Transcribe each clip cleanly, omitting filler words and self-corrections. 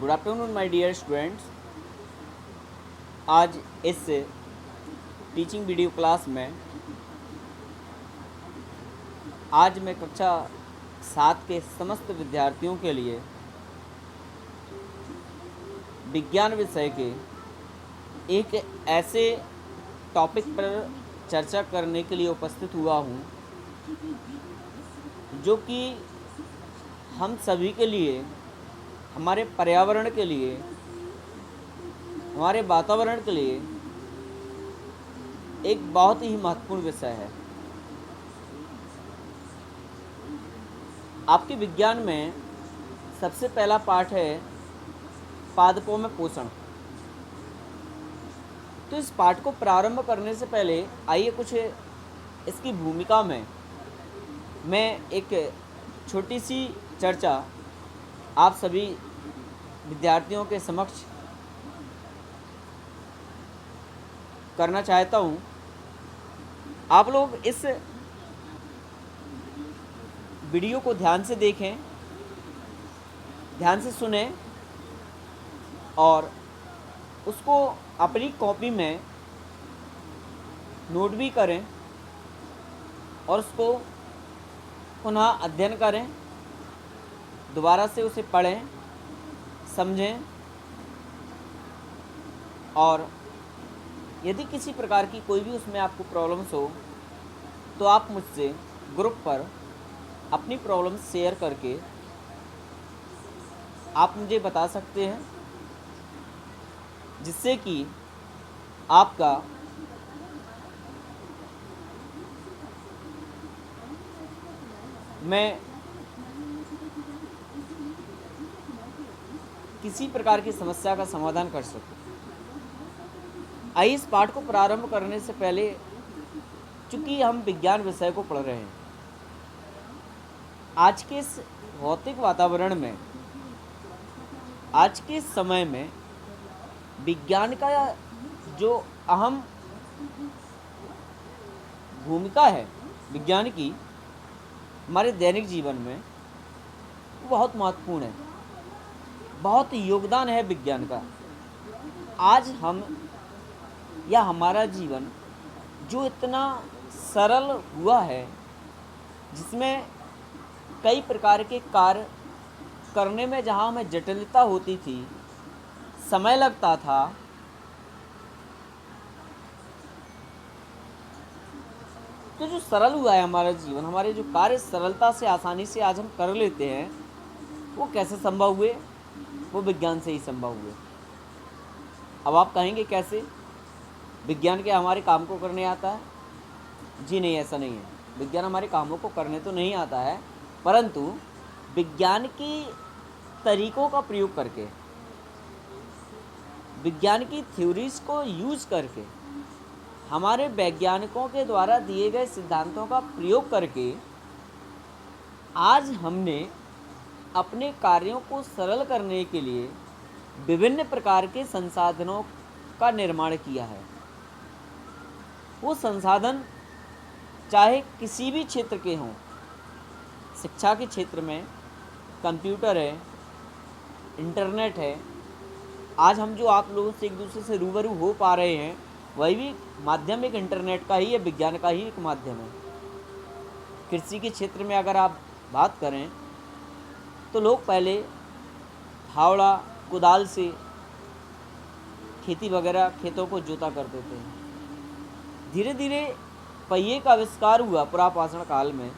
Good afternoon my dear students. आज इस teaching video class में आज मैं कक्षा 7 के समस्त विद्यार्थियों के लिए विज्ञान विषय के एक ऐसे टॉपिक पर चर्चा करने के लिए उपस्थित हुआ हूँ जो कि हम सभी के लिए, हमारे पर्यावरण के लिए, हमारे वातावरण के लिए एक बहुत ही महत्वपूर्ण विषय है। आपके विज्ञान में सबसे पहला पाठ है पादपों में पोषण। तो इस पाठ को प्रारंभ करने से पहले आइए कुछ इसकी भूमिका में मैं एक छोटी सी चर्चा आप सभी विद्यार्थियों के समक्ष करना चाहता हूँ। आप लोग इस वीडियो को ध्यान से देखें, ध्यान से सुनें और उसको अपनी कॉपी में नोट भी करें और उसको पुनः अध्ययन करें, दोबारा से उसे पढ़ें, समझें और यदि किसी प्रकार की कोई भी उसमें आपको प्रॉब्लम्स हो तो आप मुझसे ग्रुप पर अपनी प्रॉब्लम्स शेयर करके आप मुझे बता सकते हैं, जिससे कि आपका मैं किसी प्रकार की समस्या का समाधान कर सकूं। आइए इस पाठ को प्रारंभ करने से पहले, चूंकि हम विज्ञान विषय को पढ़ रहे हैं, आज के इस भौतिक वातावरण में, आज के समय में विज्ञान का जो अहम भूमिका है विज्ञान की हमारे दैनिक जीवन में, वो बहुत महत्वपूर्ण है, बहुत योगदान है विज्ञान का। आज हम या हमारा जीवन जो इतना सरल हुआ है, जिसमें कई प्रकार के कार्य करने में जहाँ हमें जटिलता होती थी, समय लगता था, तो जो सरल हुआ है हमारा जीवन, हमारे जो कार्य सरलता से, आसानी से आज हम कर लेते हैं, वो कैसे संभव हुए? वो विज्ञान से ही संभव हुए। अब आप कहेंगे कैसे? विज्ञान क्या हमारे काम को करने आता है? जी नहीं, ऐसा नहीं है। विज्ञान हमारे कामों को करने तो नहीं आता है, परंतु विज्ञान की तरीकों का प्रयोग करके, विज्ञान की थ्योरीज को यूज करके, हमारे वैज्ञानिकों के द्वारा दिए गए सिद्धांतों का प्रयोग करके आज हमने अपने कार्यों को सरल करने के लिए विभिन्न प्रकार के संसाधनों का निर्माण किया है। वो संसाधन चाहे किसी भी क्षेत्र के हों, शिक्षा के क्षेत्र में कंप्यूटर है, इंटरनेट है। आज हम जो आप लोगों से एक दूसरे से रूबरू हो पा रहे हैं, वही भी माध्यम एक इंटरनेट का ही है, विज्ञान का ही एक माध्यम है। कृषि के क्षेत्र में अगर आप बात करें तो लोग पहले फावड़ा, कुदाल से खेती वगैरह, खेतों को जोता करते थे। धीरे धीरे पहिए का आविष्कार हुआ पुरापाषाण काल में।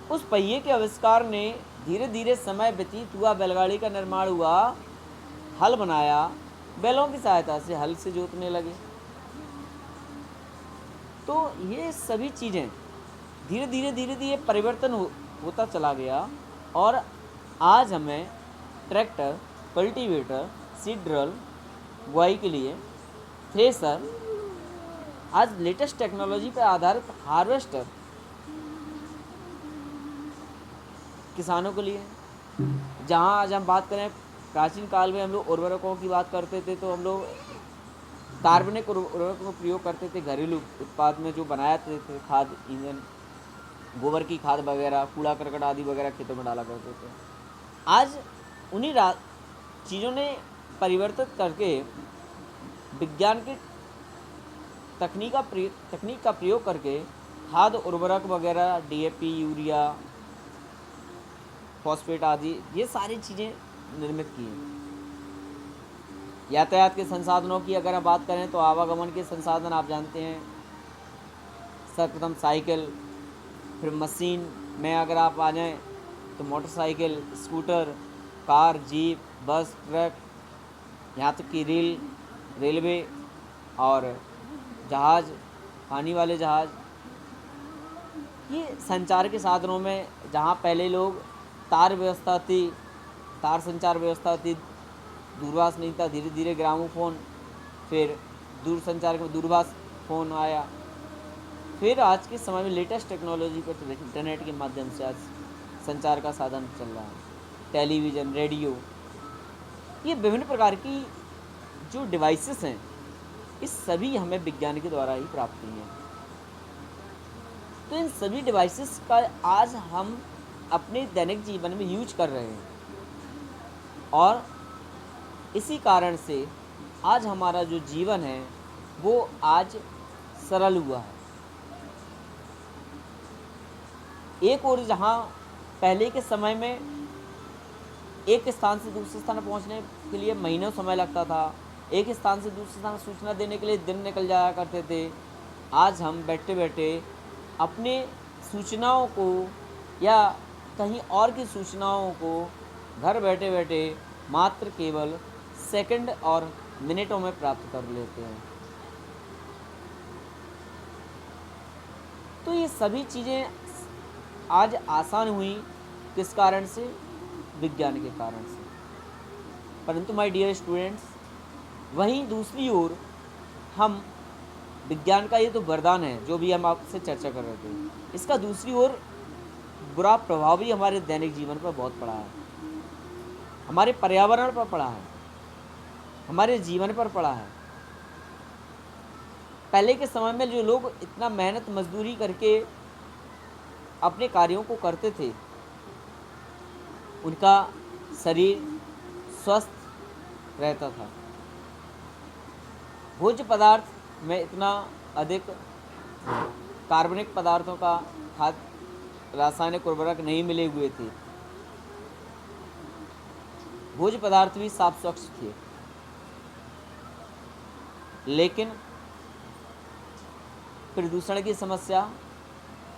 उस पहिए के आविष्कार ने धीरे धीरे समय व्यतीत हुआ, बैलगाड़ी का निर्माण हुआ, हल बनाया, बैलों की सहायता से हल से जोतने लगे। तो ये सभी चीज़ें धीरे धीरे परिवर्तन होता चला गया और आज हमें ट्रैक्टर, कल्टीवेटर, सीड ड्रिल, बुआई के लिए थ्रेसर, आज लेटेस्ट टेक्नोलॉजी पर आधारित हार्वेस्टर किसानों के लिए। जहाँ आज हम बात करें, प्राचीन काल में हम लोग उर्वरकों की बात करते थे, तो हम लोग कार्बनिक उर्वरकों का प्रयोग करते थे घरेलू उत्पाद में, जो बनाए थे खाद, ईंधन, गोबर की खाद वगैरह, कूड़ा करकट आदि वगैरह खेतों में डाला करते थे। आज उन्हीं चीज़ों ने परिवर्तित करके विज्ञान की तकनीक का प्रयोग करके खाद उर्वरक वगैरह, डीएपी, यूरिया, फॉस्फेट आदि ये सारी चीज़ें निर्मित की हैं। यातायात के संसाधनों की अगर हम बात करें तो आवागमन के संसाधन आप जानते हैं, सर्वप्रथम साइकिल, फिर मशीन में अगर आप आ जाएं तो मोटरसाइकिल, स्कूटर, कार, जीप, बस, ट्रक, यहाँ तक कि रेलवे और जहाज़, पानी वाले जहाज़। ये संचार के साधनों में जहाँ पहले लोग तार संचार व्यवस्था थी, दूरभाष नहीं था, धीरे धीरे ग्रामोफोन, फिर दूरसंचार के दूरभाष फ़ोन आया, फिर आज के समय में लेटेस्ट टेक्नोलॉजी पर इंटरनेट के माध्यम से आज संचार का साधन चल रहा है, टेलीविज़न, रेडियो। ये विभिन्न प्रकार की जो डिवाइसेस हैं, इस सभी हमें विज्ञान के द्वारा ही प्राप्त हुई हैं। तो इन सभी डिवाइसेस का आज हम अपने दैनिक जीवन में यूज कर रहे हैं और इसी कारण से आज हमारा जो जीवन है वो आज सरल हुआ है। एक और जहाँ पहले के समय में एक स्थान से दूसरे स्थान पहुँचने के लिए महीनों समय लगता था, एक स्थान से दूसरे स्थान सूचना देने के लिए दिन निकल जाया करते थे, आज हम बैठे बैठे अपने सूचनाओं को या कहीं और की सूचनाओं को घर बैठे बैठे मात्र केवल सेकंड और मिनटों में प्राप्त कर लेते हैं। तो ये सभी चीज़ें आज आसान हुई, किस कारण से? विज्ञान के कारण से। परंतु माय डियर स्टूडेंट्स, वहीं दूसरी ओर हम विज्ञान का ये तो वरदान है जो भी हम आपसे चर्चा कर रहे थे, इसका दूसरी ओर बुरा प्रभाव भी हमारे दैनिक जीवन पर बहुत पड़ा है, हमारे पर्यावरण पर पड़ा है, हमारे जीवन पर पड़ा है। पहले के समय में जो लोग इतना मेहनत मजदूरी करके अपने कार्यों को करते थे, उनका शरीर स्वस्थ रहता था। भोज्य पदार्थ में इतना अधिक कार्बनिक पदार्थों का खाद, रासायनिक उर्वरक नहीं मिले हुए थे। भोज्य पदार्थ भी साफ स्वच्छ थे। लेकिन प्रदूषण की समस्या,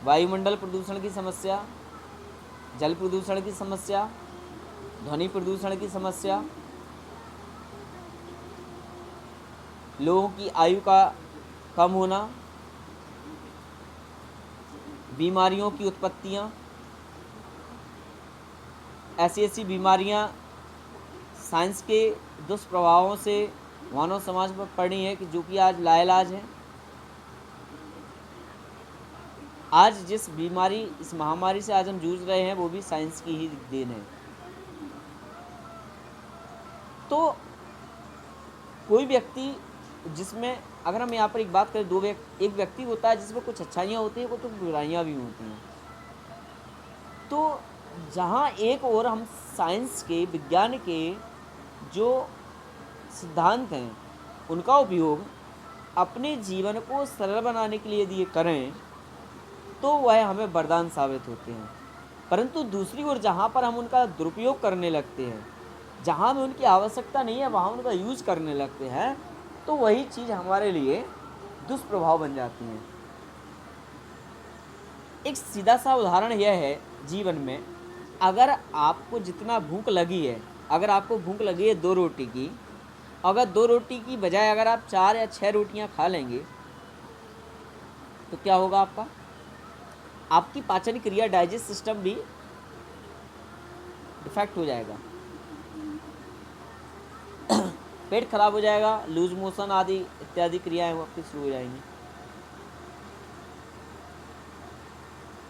वायुमंडल प्रदूषण की समस्या, जल प्रदूषण की समस्या, ध्वनि प्रदूषण की समस्या, लोगों की आयु का कम होना, बीमारियों की उत्पत्तियाँ, ऐसी बीमारियाँ साइंस के दुष्प्रभावों से मानव समाज पर पड़ी है कि जो कि आज लाइलाज है। आज जिस बीमारी, इस महामारी से आज हम जूझ रहे हैं, वो भी साइंस की ही देन है। तो कोई व्यक्ति जिसमें, अगर हम यहाँ पर एक बात करें, एक व्यक्ति होता है जिसमें कुछ अच्छाइयाँ होती हैं, कुछ बुराइयाँ भी होती हैं। तो जहाँ एक और हम साइंस के, विज्ञान के जो सिद्धांत हैं, उनका उपयोग अपने जीवन को सरल बनाने के लिए यदि करें तो वह हमें वरदान साबित होते हैं। परंतु दूसरी ओर जहाँ पर हम उनका दुरुपयोग करने लगते हैं, जहाँ में उनकी आवश्यकता नहीं है वहाँ उनका यूज़ करने लगते हैं, तो वही चीज़ हमारे लिए दुष्प्रभाव बन जाती है। एक सीधा सा उदाहरण यह है जीवन में, अगर आपको जितना भूख लगी है, अगर आपको भूख लगी है 2 रोटी की, अगर 2 रोटी की बजाय अगर आप 4 या 6 रोटियां खा लेंगे तो क्या होगा? आपकी पाचन क्रिया, डाइजेस्ट सिस्टम भी डिफेक्ट हो जाएगा, पेट खराब हो जाएगा, लूज मोशन आदि इत्यादि क्रियाएं आपकी शुरू हो जाएंगी।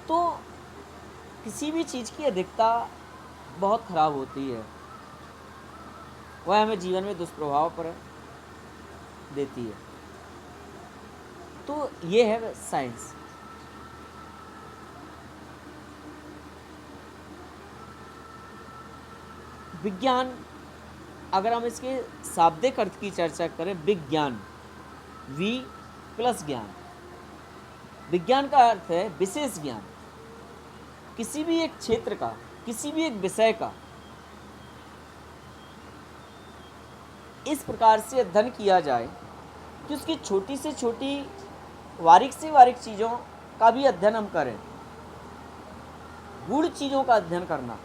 तो किसी भी चीज़ की अधिकता बहुत खराब होती है, वह हमें जीवन में दुष्प्रभाव पर देती है। तो ये है साइंस। विज्ञान, अगर हम इसके शाब्दिक अर्थ की चर्चा करें, विज्ञान, वी प्लस ज्ञान। विज्ञान का अर्थ है विशेष ज्ञान, किसी भी एक क्षेत्र का, किसी भी एक विषय का इस प्रकार से अध्ययन किया जाए कि उसकी छोटी से छोटी, बारीक से बारीक चीज़ों का भी अध्ययन हम करें, गूढ़ चीज़ों का अध्ययन करना,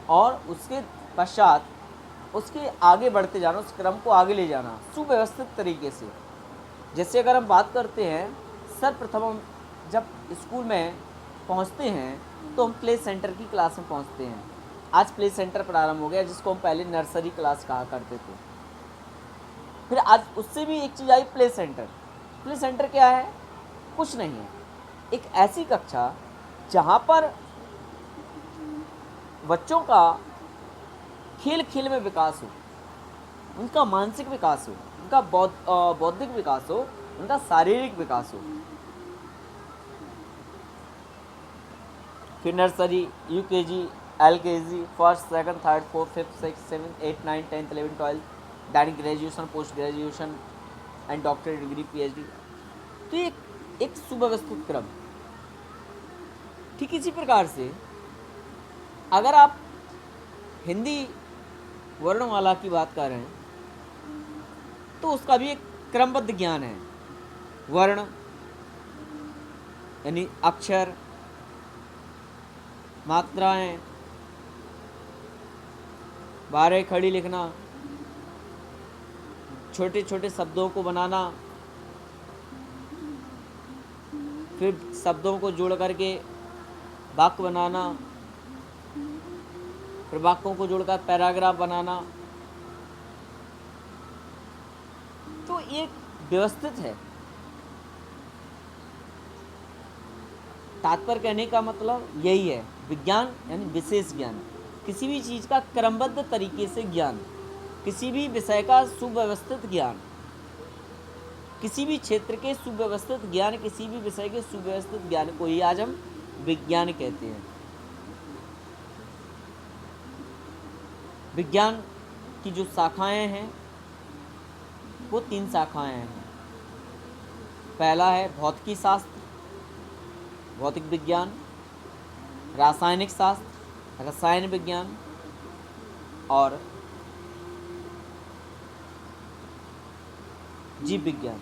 और उसके पश्चात उसके आगे बढ़ते जाना, उस क्रम को आगे ले जाना सुव्यवस्थित तरीके से। जैसे अगर हम बात करते हैं, सर्वप्रथम हम जब स्कूल में पहुंचते हैं तो हम प्ले सेंटर की क्लास में पहुंचते हैं। आज प्ले सेंटर प्रारंभ हो गया, जिसको हम पहले नर्सरी क्लास कहा करते थे। फिर आज उससे भी एक चीज़ आई, प्ले सेंटर। प्ले सेंटर क्या है? कुछ नहीं है, एक ऐसी कक्षा जहाँ पर बच्चों का खेल खेल में विकास हो, उनका मानसिक विकास हो, उनका बौद्धिक विकास हो, उनका शारीरिक विकास हो। फिर nursery, UKG, LKG, first, second, third, fourth, fifth, six, seven, 8, 9, 10, 11, 12, Dainik graduation, post graduation and doctorate degree, PhD. तो ये एक सुव्यवस्थित क्रम। ठीक इसी प्रकार से अगर आप हिंदी वर्णमाला की बात कर रहे हैं तो उसका भी एक क्रमबद्ध ज्ञान है। वर्ण यानी अक्षर, मात्राएं, बारह खड़ी लिखना, छोटे छोटे शब्दों को बनाना, फिर शब्दों को जोड़ करके वाक्य बनाना, फिर वाक्यों को जोड़कर पैराग्राफ बनाना। तो ये व्यवस्थित है। तात्पर्य कहने का मतलब यही है, विज्ञान यानी विशेष ज्ञान, किसी भी चीज़ का क्रमबद्ध तरीके से ज्ञान, किसी भी विषय का सुव्यवस्थित ज्ञान, किसी भी क्षेत्र के सुव्यवस्थित ज्ञान, किसी भी विषय के सुव्यवस्थित ज्ञान को ही आज हम विज्ञान कहते हैं। विज्ञान की जो शाखाएं हैं वो 3 शाखाएं हैं। पहला है भौतिकी शास्त्र, भौतिक विज्ञान, रासायनिक शास्त्र, रसायन विज्ञान, और जीव विज्ञान।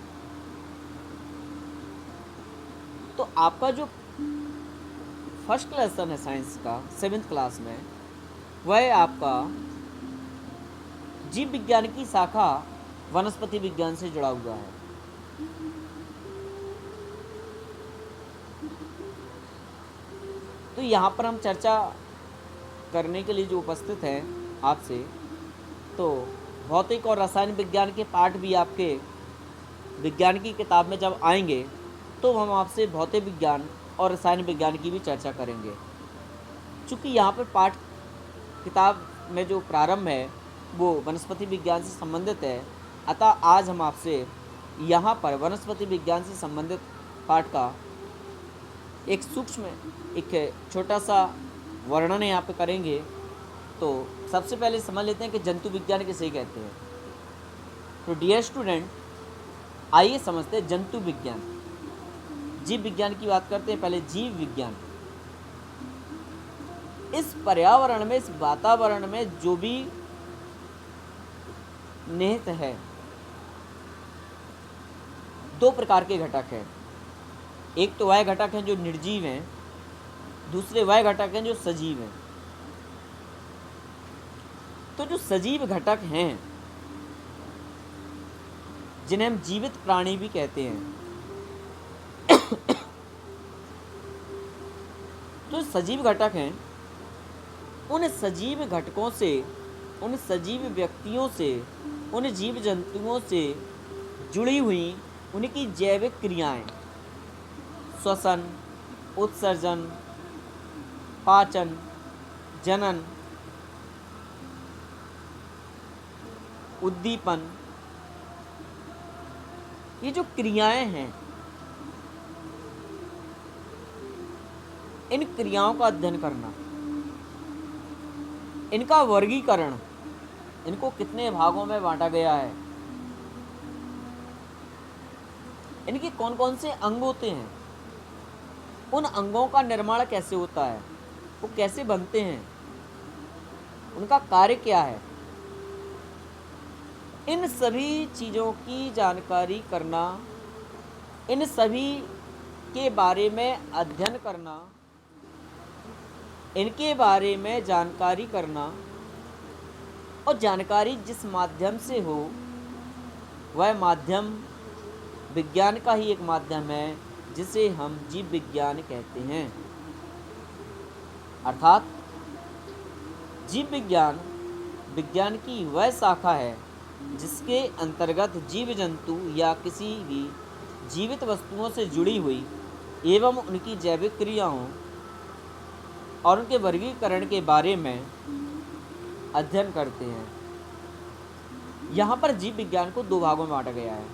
तो आपका जो फर्स्ट लेसन है साइंस का 7th क्लास में, वह आपका जीव विज्ञान की शाखा वनस्पति विज्ञान से जुड़ा हुआ है। तो यहाँ पर हम चर्चा करने के लिए जो उपस्थित हैं आपसे, तो भौतिक और रसायन विज्ञान के पाठ भी आपके विज्ञान की किताब में जब आएंगे तो हम आपसे भौतिक विज्ञान और रसायन विज्ञान की भी चर्चा करेंगे। चूँकि यहाँ पर पाठ किताब में जो प्रारंभ है वो वनस्पति विज्ञान से संबंधित है, अतः आज हम आपसे यहाँ पर वनस्पति विज्ञान से संबंधित पाठ का एक सूक्ष्म, एक छोटा सा वर्णन यहाँ पे करेंगे। तो सबसे पहले समझ लेते हैं कि जंतु विज्ञान किसे कहते हैं। तो डियर स्टूडेंट, आइए समझते हैं जंतु विज्ञान। जीव विज्ञान की बात करते हैं। पहले जीव विज्ञान, इस पर्यावरण में, इस वातावरण में जो भी निहित है, 2 प्रकार के घटक हैं। एक तो वह घटक हैं जो निर्जीव हैं, दूसरे वह घटक हैं जो सजीव हैं। तो जो सजीव घटक हैं, जिन्हें हम जीवित प्राणी भी कहते हैं, तो सजीव घटक हैं, उन सजीव घटकों से, उन सजीव व्यक्तियों से, उन जीव जंतुओं से जुड़ी हुई उनकी जैविक क्रियाएं, श्वसन, उत्सर्जन, पाचन, जनन, उद्दीपन, ये जो क्रियाएं हैं, इन क्रियाओं का अध्ययन करना, इनका वर्गीकरण, इनको कितने भागों में बांटा गया है, इनके कौन कौन से अंग होते हैं, उन अंगों का निर्माण कैसे होता है, वो कैसे बनते हैं, उनका कार्य क्या है, इन सभी चीज़ों की जानकारी करना, इन सभी के बारे में अध्ययन करना, इनके बारे में जानकारी करना, और जानकारी जिस माध्यम से हो वह माध्यम विज्ञान का ही एक माध्यम है, जिसे हम जीव विज्ञान कहते हैं। अर्थात जीव विज्ञान विज्ञान की वह शाखा है जिसके अंतर्गत जीव जंतु या किसी भी जीवित वस्तुओं से जुड़ी हुई एवं उनकी जैविक क्रियाओं और उनके वर्गीकरण के बारे में अध्ययन करते हैं। यहाँ पर जीव विज्ञान को दो भागों में बांटा गया है।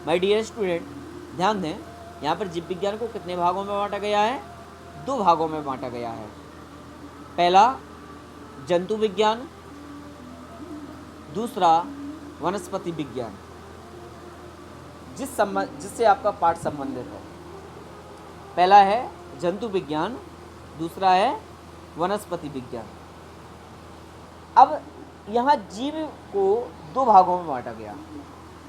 माय डियर स्टूडेंट, ध्यान दें, यहाँ पर जीव विज्ञान को कितने भागों में बांटा गया है? दो भागों में बांटा गया है। पहला जंतु विज्ञान, दूसरा वनस्पति विज्ञान, जिससे आपका पाठ संबंधित है। पहला है जंतु विज्ञान, दूसरा है वनस्पति विज्ञान। अब यहाँ जीव को दो भागों में बांटा गया,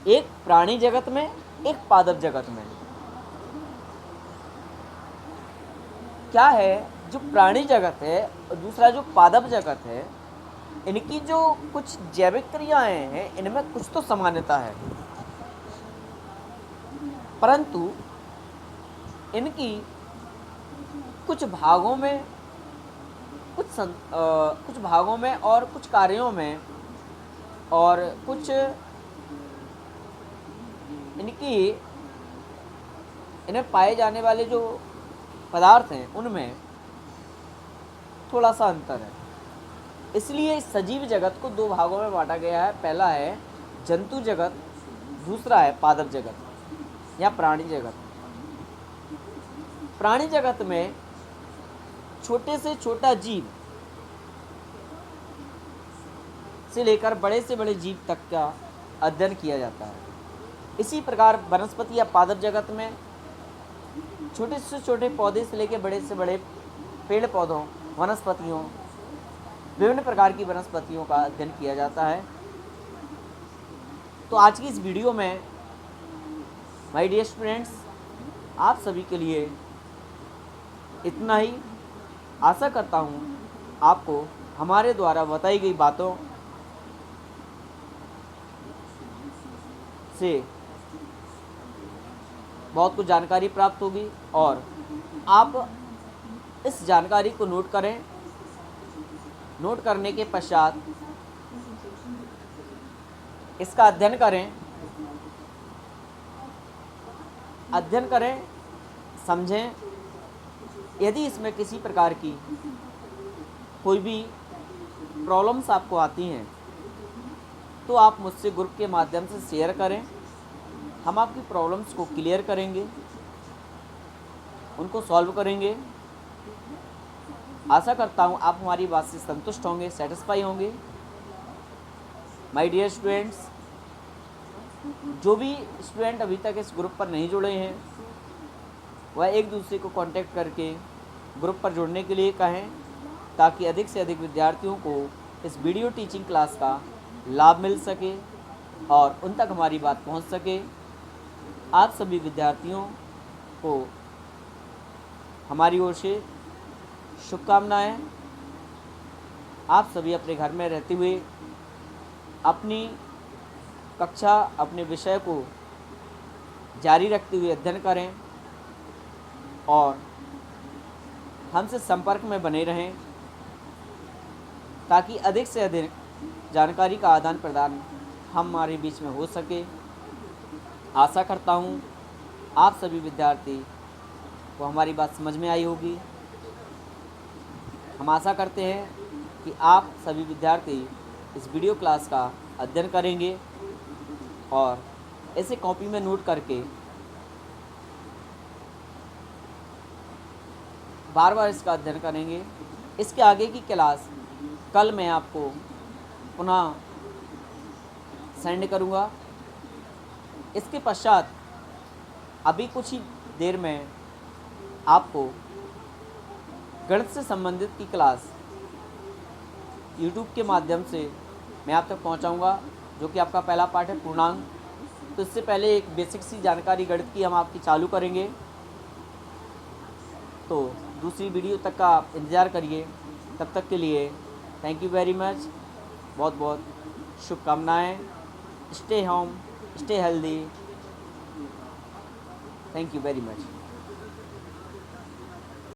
एक प्राणी जगत में, एक पादप जगत में। क्या है, जो प्राणी जगत है और दूसरा जो पादप जगत है, इनकी जो कुछ जैविक क्रियाएं हैं, इनमें कुछ तो समानता है, परंतु इनकी कुछ भागों में कुछ भागों में और कुछ कार्यों में और कुछ इन्हें पाए जाने वाले जो पदार्थ हैं उनमें थोड़ा सा अंतर है। इसलिए इस सजीव जगत को दो भागों में बांटा गया है। पहला है जंतु जगत, दूसरा है पादप जगत या प्राणी जगत। प्राणी जगत में छोटे से छोटा जीव से लेकर बड़े से बड़े जीव तक का अध्ययन किया जाता है। इसी प्रकार वनस्पति या पादप जगत में छोटे से छोटे पौधे से लेकर बड़े से बड़े पेड़ पौधों, वनस्पतियों, विभिन्न प्रकार की वनस्पतियों का अध्ययन किया जाता है। तो आज की इस वीडियो में माय डियर स्टूडेंट्स, आप सभी के लिए इतना ही। आशा करता हूँ आपको हमारे द्वारा बताई गई बातों से बहुत कुछ जानकारी प्राप्त होगी और आप इस जानकारी को नोट करें। नोट करने के पश्चात इसका अध्ययन करें, समझें। यदि इसमें किसी प्रकार की कोई भी प्रॉब्लम्स आपको आती हैं तो आप मुझसे ग्रुप के माध्यम से शेयर करें। हम आपकी प्रॉब्लम्स को क्लियर करेंगे, उनको सॉल्व करेंगे। आशा करता हूँ आप हमारी बात से संतुष्ट होंगे, सेटिस्फाई होंगे। माय डियर स्टूडेंट्स, जो भी स्टूडेंट अभी तक इस ग्रुप पर नहीं जुड़े हैं वह एक दूसरे को कांटेक्ट करके ग्रुप पर जुड़ने के लिए कहें, ताकि अधिक से अधिक विद्यार्थियों को इस वीडियो टीचिंग क्लास का लाभ मिल सके और उन तक हमारी बात पहुंच सके। आप सभी विद्यार्थियों को हमारी ओर से शुभकामनाएं। आप सभी अपने घर में रहते हुए अपनी कक्षा, अपने विषय को जारी रखते हुए अध्ययन करें और हमसे संपर्क में बने रहें, ताकि अधिक से अधिक जानकारी का आदान प्रदान हमारे बीच में हो सके। आशा करता हूँ आप सभी विद्यार्थी को हमारी बात समझ में आई होगी। हम आशा करते हैं कि आप सभी विद्यार्थी इस वीडियो क्लास का अध्ययन करेंगे और इसे कॉपी में नोट करके बार बार इसका अध्ययन करेंगे। इसके आगे की क्लास कल मैं आपको पुनः सेंड करूँगा। इसके पश्चात अभी कुछ ही देर में आपको गणित से संबंधित की क्लास यूट्यूब के माध्यम से मैं आप तक पहुंचाऊंगा, जो कि आपका पहला पार्ट है पूर्णांक। तो इससे पहले एक बेसिक सी जानकारी गणित की हम आपकी चालू करेंगे, तो दूसरी वीडियो तक का आप इंतज़ार करिए। तब तक के लिए थैंक यू वेरी मच, बहुत बहुत शुभकामनाएँ। Stay home, stay healthy, thank you very much.